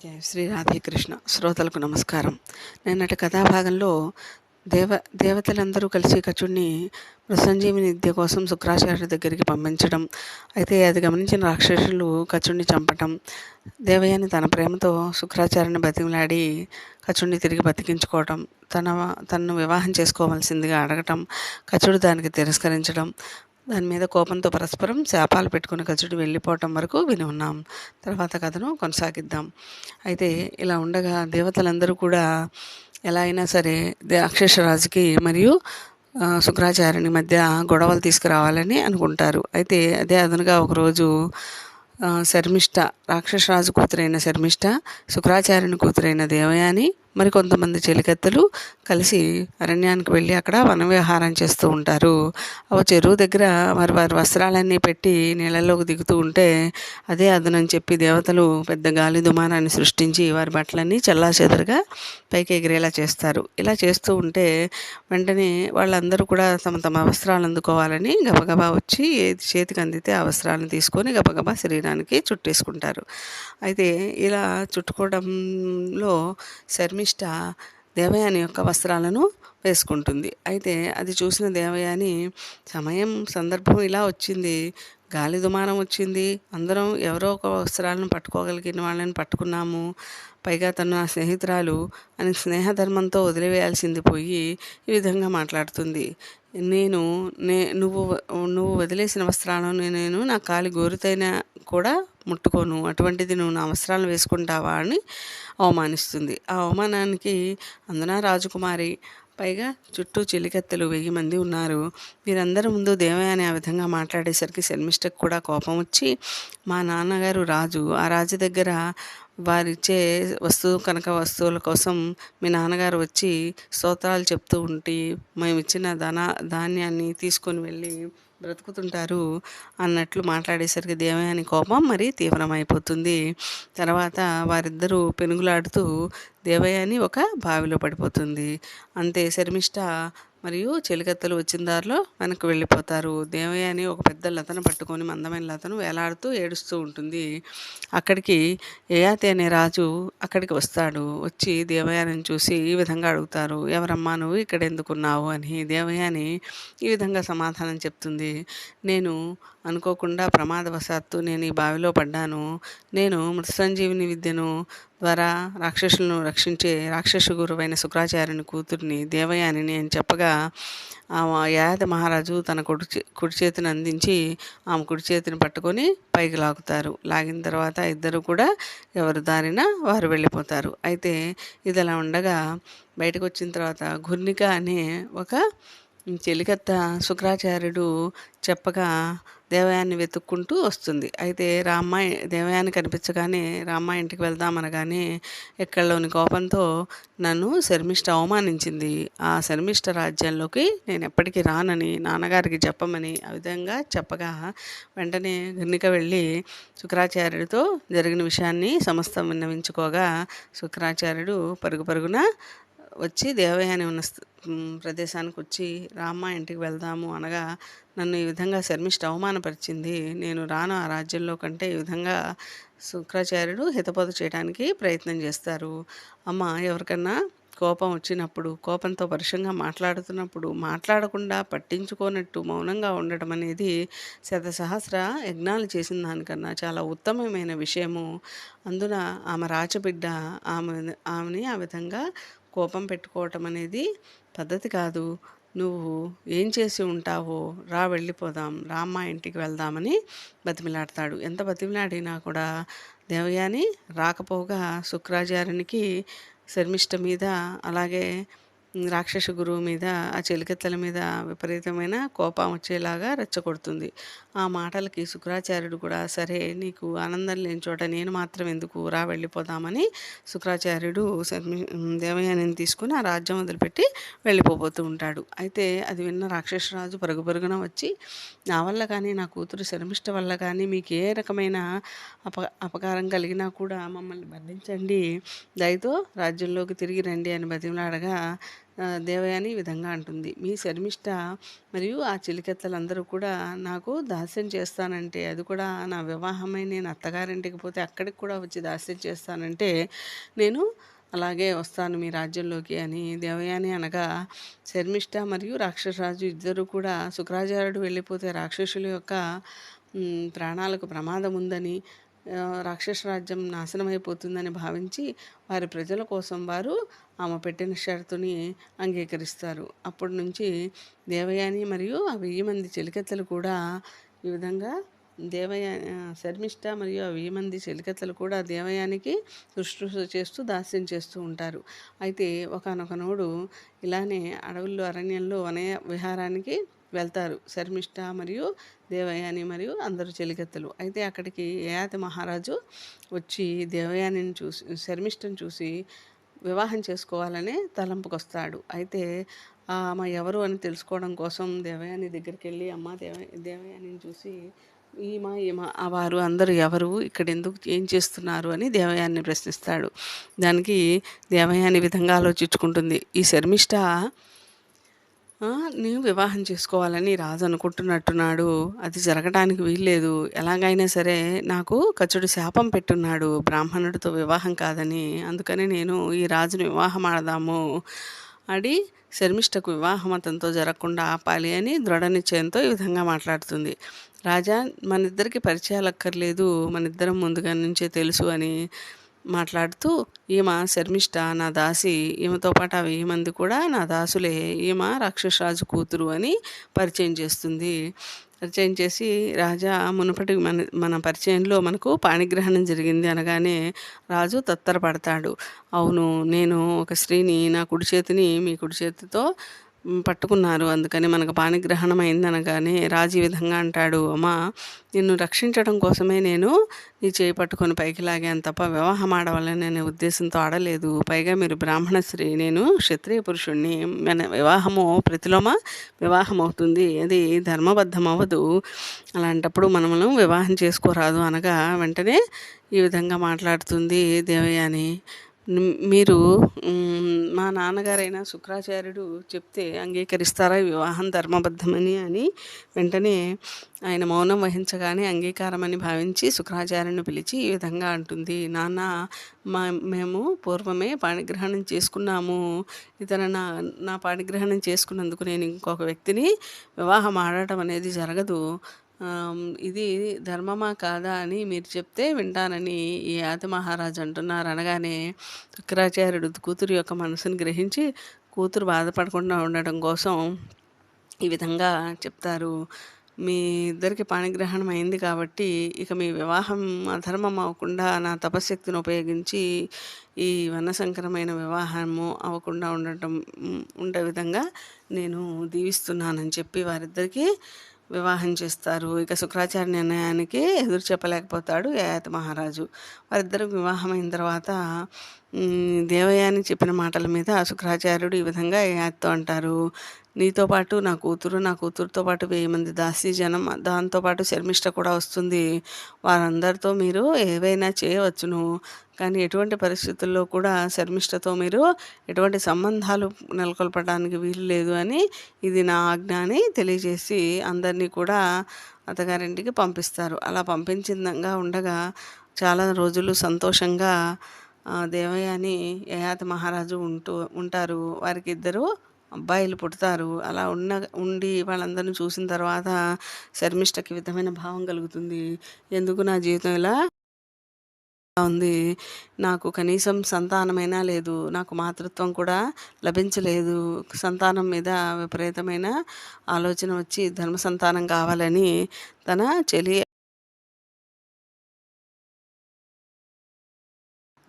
జయ శ్రీ రాధేకృష్ణ. శ్రోతలకు నమస్కారం. నిన్నటి కథాభాగంలో దేవతలందరూ కలిసి కచుడిని మృత్సంజీవిని విద్య కోసం శుక్రాచార్యుడి దగ్గరికి పంపించడం, అయితే అది గమనించిన రాక్షసులు కచుడిని చంపటం, దేవయాని తన ప్రేమతో శుక్రాచార్యుని బతిమలాడి కచుడిని తిరిగి బతికించుకోవటం, తనను వివాహం చేసుకోవాల్సిందిగా అడగటం, కచుడు దానికి తిరస్కరించడం, దాని మీద కోపంతో పరస్పరం శాపాలు పెట్టుకుని కచుడు వెళ్ళిపోవటం వరకు విని ఉన్నాం. తర్వాత కథను కొనసాగిద్దాం. అయితే ఇలా ఉండగా దేవతలందరూ కూడా ఎలా అయినా సరే రాక్షసరాజుకి మరియు శుక్రాచార్యుని మధ్య గొడవలు తీసుకురావాలని అనుకుంటారు. అయితే అదే అదనుగా ఒకరోజు శర్మిష్ఠ, రాక్షసరాజు కూతురైన శర్మిష్ఠ, శుక్రాచార్యుని కూతురైన దేవయాని, మరికొంతమంది చెలికత్తెలు కలిసి అరణ్యానికి వెళ్ళి అక్కడ వనవిహారం చేస్తూ ఉంటారు. ఆ చెరువు దగ్గర వారి వారి వస్త్రాలన్నీ పెట్టి నీళ్ళలోకి దిగుతూ ఉంటే అదే అదనని చెప్పి దేవతలు పెద్ద గాలి దుమారాన్ని సృష్టించి వారి బట్టలన్నీ చెల్లాచెదరుగా పైకి ఎగిరేలా చేస్తారు. ఇలా చేస్తూ ఉంటే వెంటనే వాళ్ళందరూ కూడా తమ తమ వస్త్రాలు అందుకోవాలని గబగబా వచ్చి ఏది చేతికి అందితే ఆ వస్త్రాలను తీసుకొని గబగబా శరీరానికి చుట్టేసుకుంటారు. అయితే ఇలా చుట్టుకోవడంలో శర్మిష్ఠ దేవయాని యొక్క వస్త్రాలను వేసుకుంటుంది. అయితే అది చూసిన దేవయాని, సందర్భం ఇలా వచ్చింది, గాలి దుమారం వచ్చింది, అందరం ఎవరో ఒక వస్త్రాలను పట్టుకోగలిగిన వాళ్ళని పట్టుకున్నాము, పైగా తను నా స్నేహితురాలు అని స్నేహధర్మంతో వదిలివేయాల్సింది పోయి ఈ విధంగా మాట్లాడుతుంది. నేను నువ్వు నువ్వు వదిలేసిన వస్త్రాలను నేను నా కాలి గోరుతైన కూడా ముట్టుకోను, అటువంటిది నువ్వు నా వస్త్రాలను వేసుకుంటావా అని అవమానిస్తుంది. ఆ అవమానానికి అందున రాజకుమారి, పైగా చుట్టూ చెలికత్తెలు 1000 మంది ఉన్నారు. వీరందరి ముందు దేవయాని ఆ విధంగా మాట్లాడేసరికి శర్మిష్ఠకు కూడా కోపం వచ్చి, మా నాన్నగారు రాజు, ఆ రాజు దగ్గర వారిచ్చే కనక వస్తువుల కోసం మీ నాన్నగారు వచ్చి స్తోత్రాలు చెప్తూ ఉంటే మేము ఇచ్చిన ధాన్యాన్ని తీసుకొని వెళ్ళి బ్రతుకుతుంటారు అన్నట్లు మాట్లాడేసరికి దేవయాని కోపం మరి తీవ్రమైపోతుంది. తర్వాత వారిద్దరూ పెనుగులాడుతూ దేవయాని ఒక బావిలో పడిపోతుంది. అంతే, శర్మిష్ఠ మరియు చెలికత్తెలు వచ్చిన దారిలో వెనక్కి వెళ్ళిపోతారు. దేవయాని ఒక పెద్ద లతను పట్టుకొని, మందమైన లతను వేలాడుతూ ఏడుస్తూ ఉంటుంది. అక్కడికి యయాతి అనే రాజు అక్కడికి వస్తాడు. వచ్చి దేవయానిని చూసి ఈ విధంగా అడుగుతారు, ఎవరమ్మా నువ్వు ఇక్కడ ఎందుకున్నావు అని. దేవయాని ఈ విధంగా సమాధానం చెప్తుంది, నేను అనుకోకుండా ప్రమాదవశాత్తు నేను ఈ బావిలో పడ్డాను. నేను మృత్సంజీవిని విద్యను ద్వారా రాక్షసులను రక్షించే రాక్షస గురువైన శుక్రాచార్యుని కూతుర్ని దేవయానిని అని చెప్పగా, యయాతి మహారాజు తన కుడి చేతిని అందించి ఆమె కుడి చేతిని పట్టుకొని పైకి లాగుతారు. లాగిన తర్వాత ఇద్దరు కూడా ఎవరి దారిన వారు వెళ్ళిపోతారు. అయితే ఇది అలా ఉండగా బయటకు వచ్చిన తర్వాత ఘుర్ణిక అనే ఒక చెలికత్త శుక్రాచార్యుడు చెప్పగా దేవయాన్ని వెతుక్కుంటూ వస్తుంది. అయితే దేవయాని కనిపించగానే రామ్మ ఇంటికి వెళ్దామనగానే ఎక్కడలోని కోపంతో నన్ను శర్మిష్ఠ అవమానించింది, ఆ శర్మిష్ఠ రాజ్యంలోకి నేను ఎప్పటికీ రానని నాన్నగారికి చెప్పమని ఆ విధంగా చెప్పగా వెంటనే ఘర్ణిక వెళ్ళి శుక్రాచార్యుడితో జరిగిన విషయాన్ని సమస్తం విన్నవించుకోగా శుక్రాచార్యుడు పరుగు పరుగున వచ్చి దేవయాని ఉన్న ప్రదేశానికి వచ్చి రామ్మ ఇంటికి వెళ్దాము అనగా, నన్ను ఈ విధంగా శర్మిష్ఠ అవమానపరిచింది, నేను రాను ఆ రాజ్యంలో కంటే ఈ విధంగా శుక్రాచార్యుడు హితబోధ చేయడానికి ప్రయత్నం చేస్తారు. అమ్మ, ఎవరికన్నా కోపం వచ్చినప్పుడు, కోపంతో పరుషంగా మాట్లాడుతున్నప్పుడు మాట్లాడకుండా పట్టించుకోనట్టు మౌనంగా ఉండటం అనేది శతసహస్ర యజ్ఞాలు చేసిన దానికన్నా చాలా ఉత్తమమైన విషయము. అందున ఆమె రాచబిడ్డ, ఆమెని ఆ విధంగా కోపం పెట్టుకోవటం అనేది పద్ధతి కాదు. నువ్వు ఏం చేసి ఉంటావో రా, వెళ్ళిపోదాం, రామ్మ ఇంటికి వెళ్దామని బతిమిలాడతాడు. ఎంత బతిమిలాడినా కూడా దేవయాని రాకపోగా శుక్రాచార్యునికి శర్మిష్ఠ మీద, అలాగే రాక్షస గురువు మీద, ఆ చెలికత్తెల మీద విపరీతమైన కోపం వచ్చేలాగా రెచ్చగొడుతుంది. ఆ మాటలకి శుక్రాచార్యుడు కూడా, సరే నీకు ఆనందం లేని చోట నేను మాత్రం ఎందుకు, రా వెళ్ళిపోదామని శుక్రాచార్యుడు దేవయానిని తీసుకుని ఆ రాజ్యం వదిలిపెట్టి వెళ్ళిపోతూ ఉంటాడు. అయితే అది విన్న రాక్షసరాజు పరుగు పరుగున వచ్చి, నా వల్ల కానీ నా కూతురు శర్మిష్ఠ వల్ల కానీ మీకు ఏ రకమైన అపకారం కలిగినా కూడా మమ్మల్ని బంధించండి, దయతో రాజ్యంలోకి తిరిగి రండి అని బతిమలాడగా దేవయాని ఈ విధంగా అంటుంది. మీ శర్మిష్ఠ మరియు ఆ చిలికెత్తలందరూ కూడా నాకు దాస్యం చేస్తానంటే, అది కూడా నా వివాహమై నేను అత్తగారింటికి పోతే అక్కడికి కూడా వచ్చి దాస్యం చేస్తానంటే నేను అలాగే వస్తాను మీ రాజ్యంలోకి అని దేవయాని అనగా, శర్మిష్ఠ మరియు రాక్షసరాజు ఇద్దరు కూడా శుక్రాచార్యుడు వెళ్ళిపోతే రాక్షసుల యొక్క ప్రాణాలకు ప్రమాదం ఉందని, రాక్షస రాజ్యం నాశనమైపోతుందని భావించి వారి ప్రజల కోసం వారు ఆమె పెట్టిన షరతుని అంగీకరిస్తారు. అప్పటి నుంచి దేవయాని మరియు ఆ 1000 మంది చెలికత్తెలు కూడా ఈ విధంగా శర్మిష్ఠ మరియు ఆ 1000 మంది చెలికత్తెలు కూడా దేవయానికి శుశ్రూష చేస్తూ దాస్యం చేస్తూ ఉంటారు. అయితే ఒకానొకనోడు ఇలానే అడవుల్లో అరణ్యంలో వన విహారానికి వెళ్తారు శర్మిష్ఠ మరియు దేవయాని మరియు అందరు చెలికత్తెలు. అయితే అక్కడికి యయాతి మహారాజు వచ్చి దేవయానిని చూసి శర్మిష్ఠను చూసి వివాహం చేసుకోవాలనే తలంపుకొస్తాడు. అయితే ఆమె ఎవరు అని తెలుసుకోవడం కోసం దేవయాని దగ్గరికి వెళ్ళి, అమ్మ దేవయానిని చూసి, ఈమ వారు అందరూ ఎవరు, ఇక్కడ ఎందుకు ఏం చేస్తున్నారు అని దేవయాని ప్రశ్నిస్తాడు. దానికి దేవయాని విధంగా ఆలోచించుకుంటుంది. ఈ శర్మిష్ఠ నేను వివాహం చేసుకోవాలని రాజు అనుకుంటున్నట్టున్నాడు, అది జరగడానికి వీల్లేదు, ఎలాగైనా సరే నాకు కచుడు శాపం పెట్టున్నాడు బ్రాహ్మణుడితో వివాహం కాదని, అందుకని నేను ఈ రాజుని వివాహం ఆడదాము ఆడి శర్మిష్ఠకు వివాహం అతనితో జరగకుండా ఆపాలి అని దృఢ నిశ్చయంతో ఈ విధంగా మాట్లాడుతుంది. రాజా, మన ఇద్దరికి పరిచయాలు అక్కర్లేదు, మన ఇద్దరం ముందుగా నుంచే తెలుసు అని మాట్లాడుతూ, ఈమె శర్మిష్ఠ నా దాసి, ఈమెతో పాటు ఆ 1000 మంది కూడా నా దాసులే, ఈమె రాక్షసరాజు కూతురు అని పరిచయం చేస్తుంది. పరిచయం చేసి, రాజా, మునుపటి మన పరిచయంలో మనకు పాణిగ్రహణం జరిగింది అనగానే రాజు తత్తరపడతాడు. అవును, నేను ఒక స్త్రీని నా కుడి చేతిని మీ కుడి చేతితో పట్టుకున్నారు, అందుకని మనకు పాణిగ్రహణం అయిందనగానే రాజు ఈ విధంగా అంటాడు, అమ్మా, నిన్ను రక్షించడం కోసమే నేను నీ చేయి పట్టుకొని పైకి లాగాను తప్ప వివాహం ఆడవాలని అనే ఉద్దేశంతో ఆడలేదు. పైగా మీరు బ్రాహ్మణ స్త్రీ, నేను క్షత్రియ పురుషుణ్ణి, మన వివాహము ప్రతిలోమ వివాహం అవుతుంది, అది ధర్మబద్ధం అవ్వదు, అలాంటప్పుడు మనము వివాహం చేసుకోరాదు అనగా వెంటనే ఈ విధంగా మాట్లాడుతుంది దేవయాని. మీరు మా నాన్నగారైన శుక్రాచార్యుడు చెప్తే అంగీకరిస్తారా వివాహం ధర్మబద్ధమని అని వెంటనే ఆయన మౌనం వహించగానే అంగీకారమని భావించి శుక్రాచార్యుని పిలిచి ఈ విధంగా అంటుంది. నాన్న, మేము పూర్వమే పాణిగ్రహణం చేసుకున్నాము, ఇతను నా పాణిగ్రహణం చేసుకున్నందుకు నేను ఇంకొక వ్యక్తిని వివాహం ఆడటం అనేది జరగదు, ఇది ధర్మమా కాదా అని మీరు చెప్తే వింటానని ఈ యాతి మహారాజు అంటున్నారు అనగానే శుక్రాచార్యుడు కూతురు యొక్క మనసును గ్రహించి కూతురు బాధపడకుండా ఉండడం కోసం ఈ విధంగా చెప్తారు. మీ ఇద్దరికి పాణిగ్రహణం అయింది కాబట్టి ఇక మీ వివాహం అధర్మం అవ్వకుండా నా తపశక్తిని ఉపయోగించి ఈ వర్ణసంకరమైన వివాహము అవ్వకుండా ఉండే విధంగా నేను దీవిస్తున్నానని చెప్పి వారిద్దరికీ వివాహం చేస్తారు. ఇక శుక్రాచార్య నిర్ణయానికి ఎదురు చెప్పలేకపోతాడు యయాతి మహారాజు. వారిద్దరికి వివాహం అయిన తర్వాత దేవయాని చెప్పిన మాటల మీద శుక్రాచార్యుడు ఈ విధంగా యయాతితో అంటారు, నీతో పాటు నా కూతురుతో పాటు 1000 మంది దాసీ జనం, దాంతోపాటు శర్మిష్ఠ కూడా వస్తుంది, వారందరితో మీరు ఏవైనా చేయవచ్చును, కానీ ఎటువంటి పరిస్థితుల్లో కూడా శర్మిష్ఠతో మీరు ఎటువంటి సంబంధాలు నెలకొల్పడానికి వీలు లేదు అని, ఇది నా ఆజ్ఞ అని తెలియజేసి అందరినీ కూడా అత్తగారింటికి పంపిస్తారు. అలా పంపించిందంగా ఉండగా చాలా రోజులు సంతోషంగా దేవయాని యయాతి మహారాజు ఉంటారు. వారికి 2 అబ్బాయిలు పుడతారు. అలా ఉండి వాళ్ళందరిని చూసిన తర్వాత శర్మిష్ఠకి విధమైన భావం కలుగుతుంది. ఎందుకు నా జీవితం ఇలా ఉంది, నాకు కనీసం సంతానమైనా లేదు, నాకు మాతృత్వం కూడా లభించలేదు, సంతానం మీద విపరీతమైన ఆలోచన వచ్చి ధర్మ సంతానం కావాలని తన చెలి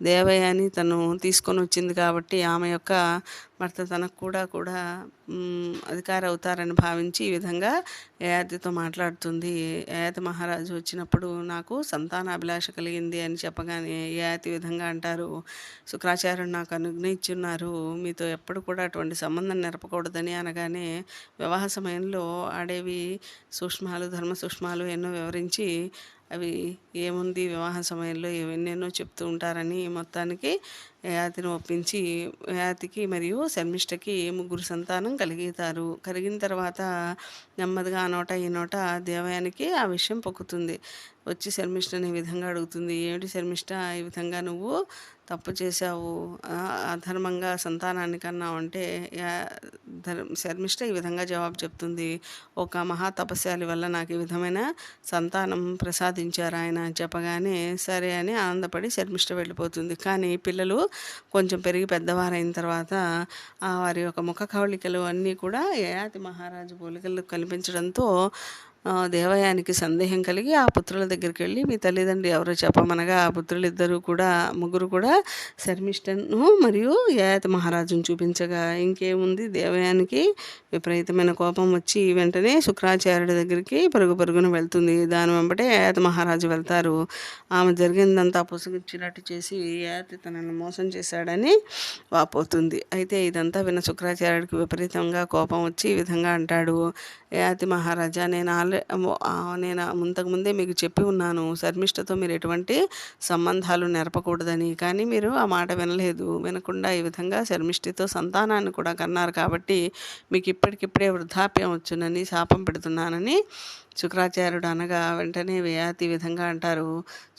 దేవయాని తను తీసుకొని వచ్చింది కాబట్టి ఆమె యొక్క భర్త తనకు కూడా అధికారి అవుతారని భావించి ఈ విధంగా యయాతితో మాట్లాడుతుంది. యయాతి మహారాజు వచ్చినప్పుడు నాకు సంతానాభిలాష కలిగింది అని చెప్పగానే యయాతి విధంగా అంటారు, శుక్రాచార్యుడు నాకు అనుజ్ఞ ఇచ్చున్నారు, మీతో ఎప్పుడు కూడా అటువంటి సంబంధం నెరపకూడదని అనగానే వివాహ సమయంలో ఆడేవి సూక్ష్మాలు, ధర్మ సూక్ష్మాలు ఎన్నో వివరించి అవి ఏముంది వివాహ సమయంలో ఎన్నెన్నో చెప్తూ ఉంటారని మొత్తానికి యయాతిని ఒప్పించి యయాతికి మరియు శర్మిష్ఠకి ముగ్గురు సంతానం కలిగిన తర్వాత నెమ్మదిగా ఆ నోట ఈ నోట దేవయానికి ఆ విషయం పొక్కుతుంది. వచ్చి శర్మిష్ఠని ఈ విధంగా అడుగుతుంది, ఏమిటి శర్మిష్ఠ, ఈ విధంగా నువ్వు తప్పు చేశావు, అధర్మంగా సంతానాన్ని కన్నావు అంటే శర్మిష్ఠ ఈ విధంగా జవాబు చెప్తుంది, ఒక మహా తపస్యాలి వల్ల నాకు ఈ విధమైన సంతానం ప్రసాదించారు ఆయన అని చెప్పగానే సరే అని ఆనందపడి శర్మిష్ఠ వెళ్ళిపోతుంది. కానీ పిల్లలు కొంచెం పెరిగి పెద్దవారైన తర్వాత వారి యొక్క ముఖ కవళికలు అన్నీ కూడా యయాతి మహారాజు పోలికలు కనిపించడంతో దేవయానికి సందేహం కలిగి ఆ పుత్రుల దగ్గరికి వెళ్ళి, మీ తల్లిదండ్రులు ఎవరో చెప్పమనగా ఆ ముగ్గురు కూడా శర్మిష్ఠను మరియు యయాతి మహారాజును చూపించగా ఇంకేముంది, దేవయానికి విపరీతమైన కోపం వచ్చి వెంటనే శుక్రాచార్యుడి దగ్గరికి పరుగున వెళ్తుంది. దాని వెంబటే యయాతి మహారాజు వెళ్తారు. ఆమె జరిగిందంతా పొసగిచ్చినట్టు చేసి యయాతి తనను మోసం చేశాడని వాపోతుంది. అయితే ఇదంతా విన్న శుక్రాచార్యుడికి విపరీతంగా కోపం వచ్చి ఈ విధంగా అంటాడు, యయాతి మహారాజా, నేను ఇంతకుముందే మీకు చెప్పి ఉన్నాను, శర్మిష్ఠతో మీరు ఎటువంటి సంబంధాలు నెరపకూడదని. కానీ మీరు ఆ మాట వినకుండా ఈ విధంగా శర్మిష్ఠతో సంతానాన్ని కూడా కన్నారు కాబట్టి మీకు ఇప్పటికిప్పుడే వృద్ధాప్యం వచ్చునని శాపం పెడుతున్నానని శుక్రాచార్యుడు అనగా వెంటనే యయాతి ఈ విధంగా అంటారు,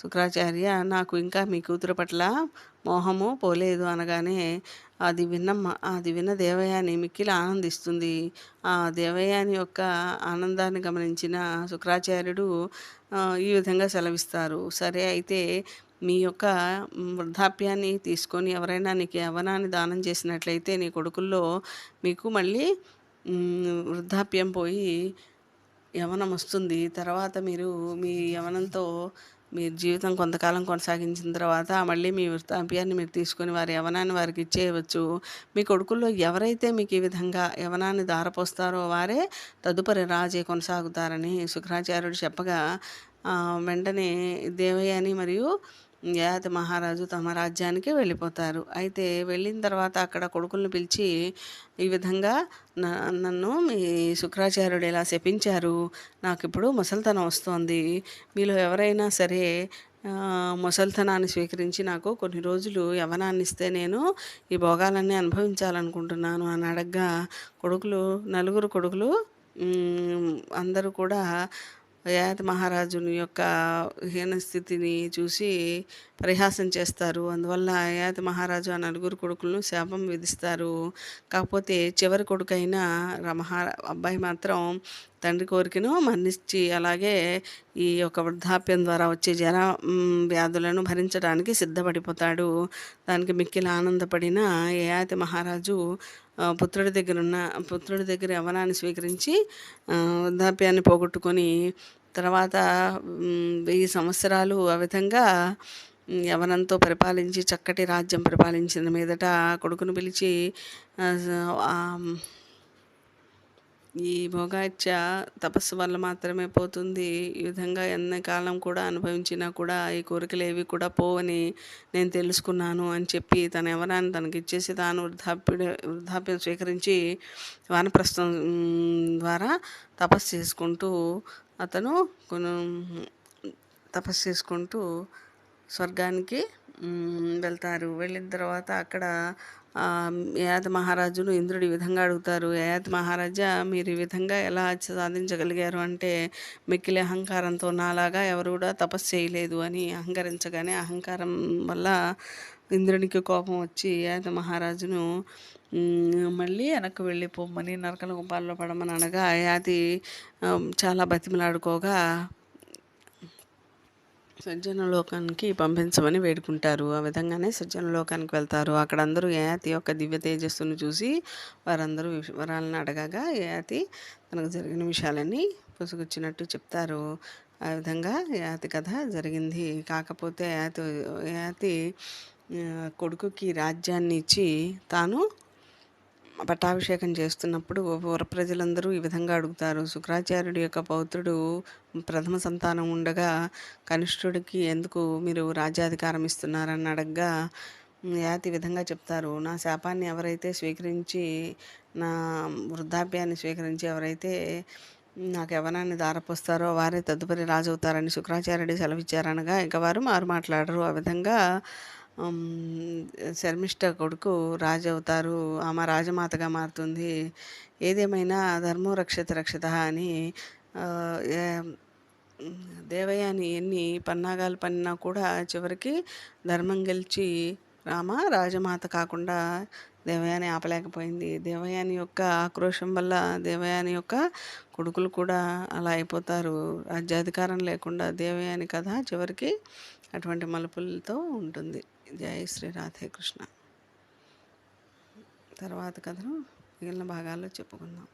శుక్రాచార్య, నాకు ఇంకా మీ కూతురు పట్ల మోహము పోలేదు అనగానే అది విన్న దేవయాని మిక్కిలి ఆనందిస్తుంది. ఆ దేవయాని యొక్క ఆనందాన్ని గమనించిన శుక్రాచార్యుడు ఈ విధంగా సెలవిస్తారు, సరే అయితే మీ యొక్క వృద్ధాప్యాన్ని తీసుకొని ఎవరైనా నీకు యవ్వనాన్ని దానం చేసినట్లయితే నీ కొడుకుల్లో మీకు మళ్ళీ వృద్ధాప్యం పోయి యవ్వనం వస్తుంది. తర్వాత మీరు మీ యవ్వనంతో మీరు జీవితం కొంతకాలం కొనసాగించిన తర్వాత మళ్ళీ మీ వృద్ధాప్యాన్ని మీరు తీసుకొని వారి యవ్వనాన్ని వారికి ఇచ్చేయవచ్చు. మీ కొడుకుల్లో ఎవరైతే మీకు ఈ విధంగా యవ్వనాన్ని ధారపోస్తారో వారే తదుపరి రాజే కొనసాగుతారని శుక్రాచార్యుడు చెప్పగా వెంటనే దేవయాని మరియు యయాతి మహారాజు తమ రాజ్యానికి వెళ్ళిపోతారు. అయితే వెళ్ళిన తర్వాత అక్కడ కొడుకులను పిలిచి ఈ విధంగా నన్ను మీ శుక్రాచార్యుడు ఇలా శపించారు, నాకు ఇప్పుడు ముసలితనం వస్తోంది, మీలో ఎవరైనా సరే ముసలితనాన్ని స్వీకరించి నాకు కొన్ని రోజులు యవ్వనాన్ని ఇస్తే నేను ఈ భోగాలన్నీ అనుభవించాలనుకుంటున్నాను అని అడగ్గా నలుగురు కొడుకులు అందరూ కూడా యయాతి మహారాజుని యొక్క హీనస్థితిని చూసి పరిహాసం చేస్తారు. అందువల్ల యయాతి మహారాజు ఆ నలుగురు కొడుకులను శాపం విధిస్తారు. కాకపోతే చివరి కొడుకైన అబ్బాయి మాత్రం తండ్రి కోరికను మన్నించి అలాగే ఈ యొక్క వృద్ధాప్యం ద్వారా వచ్చే వ్యాధులను భరించడానికి సిద్ధపడిపోతాడు. దానికి మిక్కిలి ఆనందపడిన యయాతి మహారాజు పుత్రుడి దగ్గర యవ్వనాన్ని స్వీకరించి వృద్ధాప్యాన్ని పోగొట్టుకొని తర్వాత 1000 సంవత్సరాలు ఆ విధంగా యవ్వనంతో పరిపాలించి చక్కటి రాజ్యం పరిపాలించిన మీదట కొడుకును పిలిచి ఈ భోగాయిచ్చ తపస్సు వల్ల మాత్రమే పోతుంది, ఈ విధంగా ఎంతకాలం కూడా అనుభవించినా కూడా ఈ కోరికలు ఏవి కూడా పోవని నేను తెలుసుకున్నాను అని చెప్పి తన యవ్వనాన్ని తనకిచ్చేసి తాను వృద్ధాప్యం స్వీకరించి వానప్రస్థం ద్వారా తపస్సు చేసుకుంటూ స్వర్గానికి వెళ్తారు. వెళ్ళిన తర్వాత అక్కడ యయాతి మహారాజును ఇంద్రుడు ఈ విధంగా అడుగుతారు, యయాతి మహారాజా, మీరు ఈ విధంగా ఎలా సాధించగలిగారు అంటే మిక్కిలి అహంకారంతో నాలాగా ఎవరు కూడా తపస్సు చేయలేదు అని అహంకరించగానే అహంకారం వల్ల ఇంద్రునికి కోపం వచ్చి యయాతి మహారాజును మళ్ళీ వెనక్కి వెళ్ళిపోమని నరకల గుంపాల్లో పడమని అనగా యయాతి చాలా బతిమలాడుకోగా సజ్జనలోకానికి పంపించమని వేడుకుంటారు. ఆ విధంగానే సజ్జనలోకానికి వెళ్తారు. అక్కడ అందరూ యయాతి యొక్క దివ్య తేజస్సును చూసి వారందరూ వివరాలను అడగగా యయాతి తనకు జరిగిన విషయాలన్నీ పొసుగుచ్చినట్టు చెప్తారు. ఆ విధంగా యయాతి కథ జరిగింది. కాకపోతే యయాతి కొడుకుకి రాజ్యాన్ని ఇచ్చి తాను పట్టాభిషేకం చేస్తున్నప్పుడు పుర ప్రజలందరూ ఈ విధంగా అడుగుతారు, శుక్రాచార్యుడి యొక్క పౌత్రుడు ప్రథమ సంతానం ఉండగా కనిష్ఠుడికి ఎందుకు మీరు రాజ్యాధికారం ఇస్తున్నారని అడగ్గా యయాతి విధంగా చెప్తారు, నా శాపాన్ని ఎవరైతే స్వీకరించి నా వృద్ధాప్యాన్ని స్వీకరించి ఎవరైతే నాకు ఎవరిని దారపోస్తారో వారే తదుపరి రాజవుతారని శుక్రాచార్యుడు సెలవిచ్చారనగా ఇక వారు మారు మాట్లాడరు. ఆ విధంగా హ్మ్, శర్మిష్ఠ కొడుకు రాజు అవుతారు. ఆమె రాజమాతగా మారుతుంది. ఏదేమైనా ధర్మో రక్షతి రక్షితః అని ఆహ్, ఏ దేవయాని ఎన్ని పన్నాగాలు పన్నినా కూడా చివరికి ధర్మం గెలిచి రామ రాజమాత కాకుండా దేవయాని ఆపలేకపోయింది. దేవయాని యొక్క ఆక్రోషం వల్ల దేవయాని యొక్క కొడుకులు కూడా అలా అయిపోతారు. రాజ్యాధికారం లేకుండా దేవయాని కథ చివరికి అటువంటి మలుపులతో ఉంటుంది. జై శ్రీ రాధే కృష్ణ. తర్వాత కథను మిగిలిన భాగాల్లో చెప్పుకుందాం.